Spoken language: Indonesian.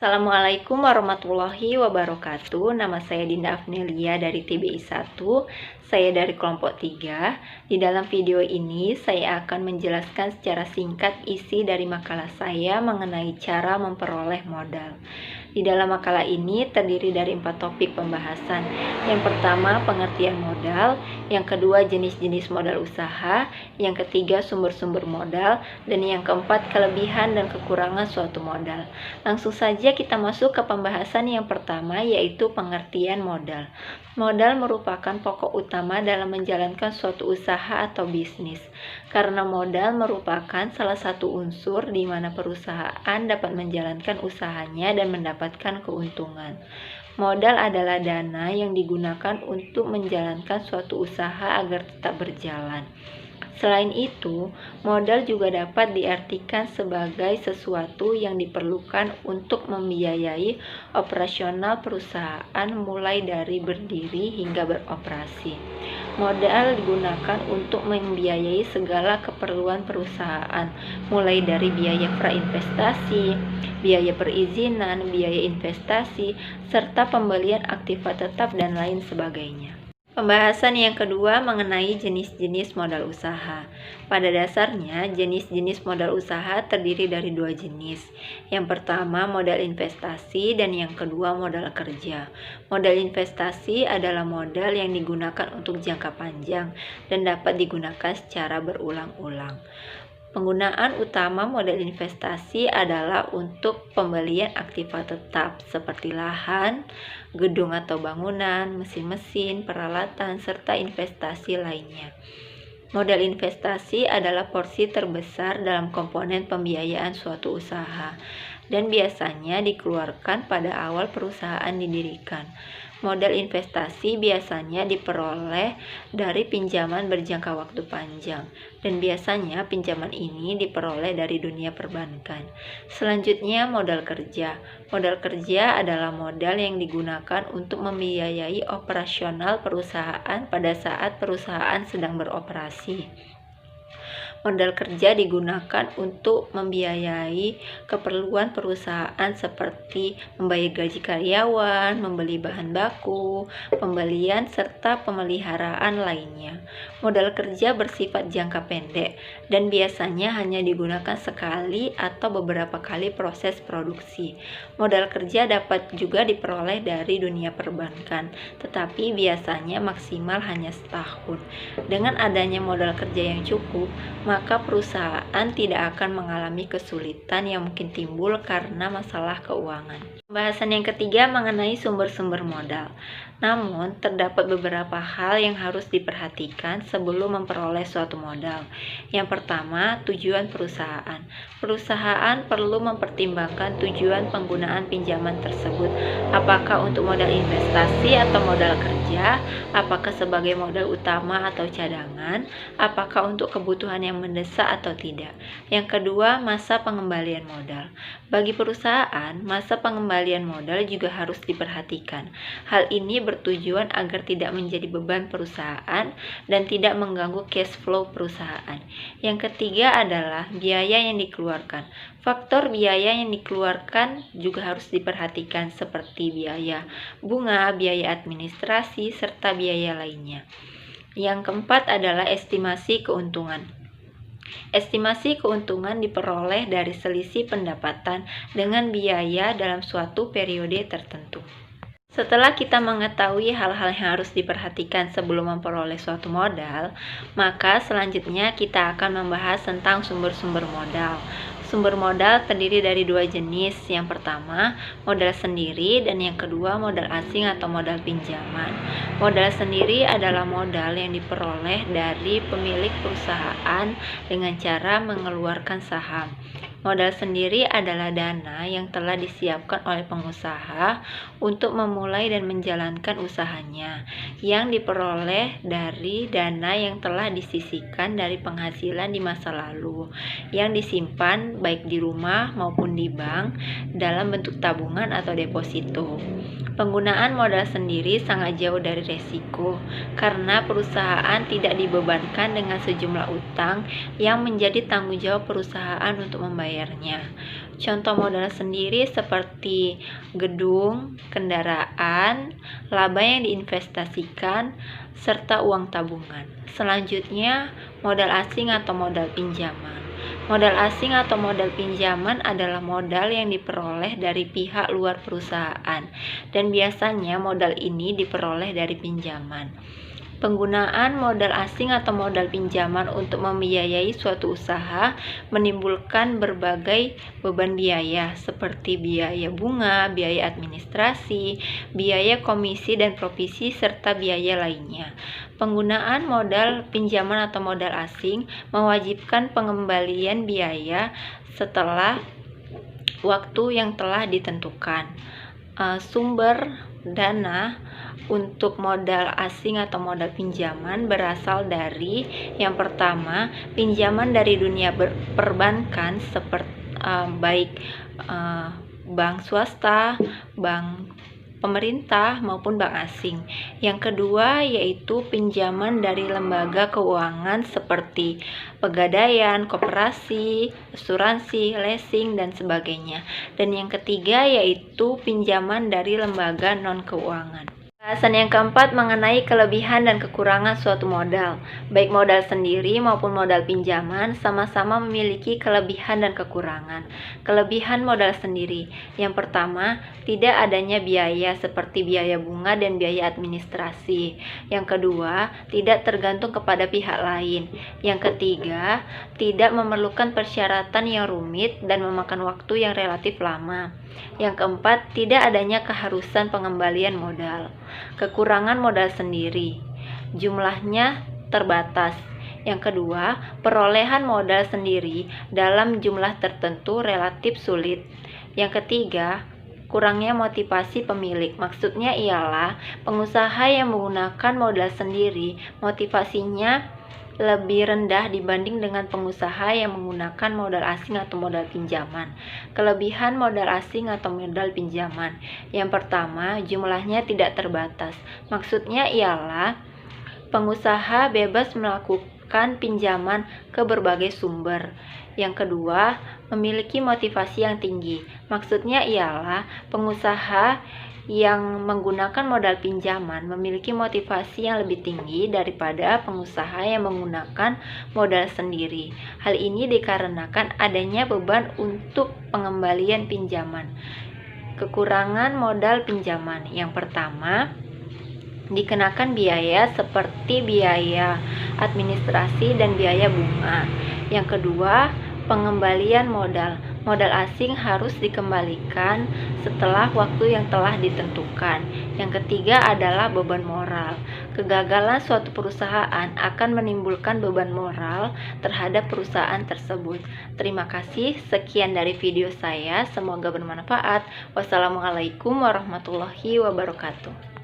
Assalamualaikum warahmatullahi wabarakatuh. Nama saya Dinda Afnelia dari TBI 1. Saya dari kelompok 3. Di dalam video ini saya akan menjelaskan secara singkat isi dari makalah saya mengenai cara memperoleh modal. Di dalam makalah ini terdiri dari 4 topik pembahasan. Yang pertama, pengertian modal. Yang kedua, jenis-jenis modal usaha. Yang ketiga, sumber-sumber modal. Dan yang keempat, kelebihan dan kekurangan suatu modal. Langsung saja kita masuk ke pembahasan yang pertama, yaitu pengertian modal. Modal merupakan pokok utama dalam menjalankan suatu usaha atau bisnis, karena modal merupakan salah satu unsur di mana perusahaan dapat menjalankan usahanya dan mendapatkan keuntungan. Modal adalah dana yang digunakan untuk menjalankan suatu usaha agar tetap berjalan. Selain itu, modal juga dapat diartikan sebagai sesuatu yang diperlukan untuk membiayai operasional perusahaan mulai dari berdiri hingga beroperasi. Modal digunakan untuk membiayai segala keperluan perusahaan, mulai dari biaya prainvestasi, biaya perizinan, biaya investasi, serta pembelian aktiva tetap dan lain sebagainya. Pembahasan yang kedua mengenai jenis-jenis modal usaha. Pada dasarnya, jenis-jenis modal usaha terdiri dari 2 jenis. Yang pertama, modal investasi, dan yang kedua, modal kerja. Modal investasi adalah modal yang digunakan untuk jangka panjang dan dapat digunakan secara berulang-ulang. Penggunaan utama modal investasi adalah untuk pembelian aktiva tetap seperti lahan, gedung atau bangunan, mesin-mesin, peralatan, serta investasi lainnya. Modal investasi adalah porsi terbesar dalam komponen pembiayaan suatu usaha dan biasanya dikeluarkan pada awal perusahaan didirikan. Modal investasi biasanya diperoleh dari pinjaman berjangka waktu panjang, dan biasanya pinjaman ini diperoleh dari dunia perbankan. Selanjutnya, modal kerja. Modal kerja adalah modal yang digunakan untuk membiayai operasional perusahaan pada saat perusahaan sedang beroperasi. Modal kerja digunakan untuk membiayai keperluan perusahaan seperti membayar gaji karyawan, membeli bahan baku, pembelian, serta pemeliharaan lainnya. Modal kerja bersifat jangka pendek dan biasanya hanya digunakan sekali atau beberapa kali proses produksi. Modal kerja dapat juga diperoleh dari dunia perbankan, tetapi biasanya maksimal hanya setahun. Dengan adanya modal kerja yang cukup, maka perusahaan tidak akan mengalami kesulitan yang mungkin timbul karena masalah keuangan. Pembahasan yang ketiga mengenai sumber-sumber modal. Namun, terdapat beberapa hal yang harus diperhatikan sebelum memperoleh suatu modal. Yang pertama, tujuan perusahaan. Perusahaan perlu mempertimbangkan tujuan penggunaan pinjaman tersebut. Apakah untuk modal investasi atau modal kerja? Apakah sebagai modal utama atau cadangan? Apakah untuk kebutuhan yang mendesak atau tidak? Yang kedua, masa pengembalian modal. Bagi perusahaan, masa pengembalian modal juga harus diperhatikan. Hal ini bertujuan agar tidak menjadi beban perusahaan dan tidak mengganggu cash flow perusahaan. Yang ketiga adalah biaya yang dikeluarkan. Faktor biaya yang dikeluarkan juga harus diperhatikan seperti biaya bunga, biaya administrasi, serta biaya lainnya. Yang keempat adalah estimasi keuntungan. Estimasi keuntungan diperoleh dari selisih pendapatan dengan biaya dalam suatu periode tertentu. Setelah kita mengetahui hal-hal yang harus diperhatikan sebelum memperoleh suatu modal, maka selanjutnya kita akan membahas tentang sumber-sumber modal. Sumber modal terdiri dari 2 jenis. Yang pertama, modal sendiri, dan yang kedua, modal asing atau modal pinjaman. Modal sendiri adalah modal yang diperoleh dari pemilik perusahaan dengan cara mengeluarkan saham. Modal sendiri adalah dana yang telah disiapkan oleh pengusaha untuk memulai dan menjalankan usahanya, yang diperoleh dari dana yang telah disisihkan dari penghasilan di masa lalu, yang disimpan baik di rumah maupun di bank dalam bentuk tabungan atau deposito. Penggunaan modal sendiri sangat jauh dari resiko, karena perusahaan tidak dibebankan dengan sejumlah utang yang menjadi tanggung jawab perusahaan untuk membayar. membayarnya. Contoh modal sendiri seperti gedung, kendaraan, laba yang diinvestasikan, serta uang tabungan. Selanjutnya, modal asing atau modal pinjaman. Modal asing atau modal pinjaman adalah modal yang diperoleh dari pihak luar perusahaan, dan biasanya modal ini diperoleh dari pinjaman. Penggunaan modal asing atau modal pinjaman untuk membiayai suatu usaha menimbulkan berbagai beban biaya seperti biaya bunga, biaya administrasi, biaya komisi dan provisi, serta biaya lainnya. Penggunaan modal pinjaman atau modal asing mewajibkan pengembalian biaya setelah waktu yang telah ditentukan. Sumber dana untuk modal asing atau modal pinjaman berasal dari yang pertama, pinjaman dari dunia perbankan seperti baik bank swasta, bank pemerintah maupun bank asing. Yang kedua yaitu pinjaman dari lembaga keuangan seperti pegadaian, koperasi, asuransi, leasing, dan sebagainya. Dan yang ketiga yaitu pinjaman dari lembaga non-keuangan. Bahasan yang keempat mengenai kelebihan dan kekurangan suatu modal. Baik modal sendiri maupun modal pinjaman sama-sama memiliki kelebihan dan kekurangan. Kelebihan modal sendiri. Yang pertama, tidak adanya biaya seperti biaya bunga dan biaya administrasi. Yang kedua, tidak tergantung kepada pihak lain. Yang ketiga, tidak memerlukan persyaratan yang rumit dan memakan waktu yang relatif lama. Yang keempat, tidak adanya keharusan pengembalian modal. Kekurangan modal sendiri, jumlahnya terbatas. Yang kedua, perolehan modal sendiri dalam jumlah tertentu relatif sulit. Yang ketiga, kurangnya motivasi pemilik. Maksudnya ialah pengusaha yang menggunakan modal sendiri, motivasinya lebih rendah dibanding dengan pengusaha yang menggunakan modal asing atau modal pinjaman. Kelebihan modal asing atau modal pinjaman. Yang pertama, jumlahnya tidak terbatas. Maksudnya ialah pengusaha bebas melakukan pinjaman ke berbagai sumber. Yang kedua, memiliki motivasi yang tinggi. Maksudnya ialah pengusaha yang menggunakan modal pinjaman memiliki motivasi yang lebih tinggi daripada pengusaha yang menggunakan modal sendiri. Hal ini dikarenakan adanya beban untuk pengembalian pinjaman. Kekurangan modal pinjaman. Yang pertama, dikenakan biaya seperti biaya administrasi dan biaya bunga. Yang kedua, pengembalian modal. Modal asing harus dikembalikan setelah waktu yang telah ditentukan. Yang ketiga adalah beban moral. Kegagalan suatu perusahaan akan menimbulkan beban moral terhadap perusahaan tersebut. Terima kasih, sekian dari video saya. Semoga bermanfaat. Wassalamualaikum warahmatullahi wabarakatuh.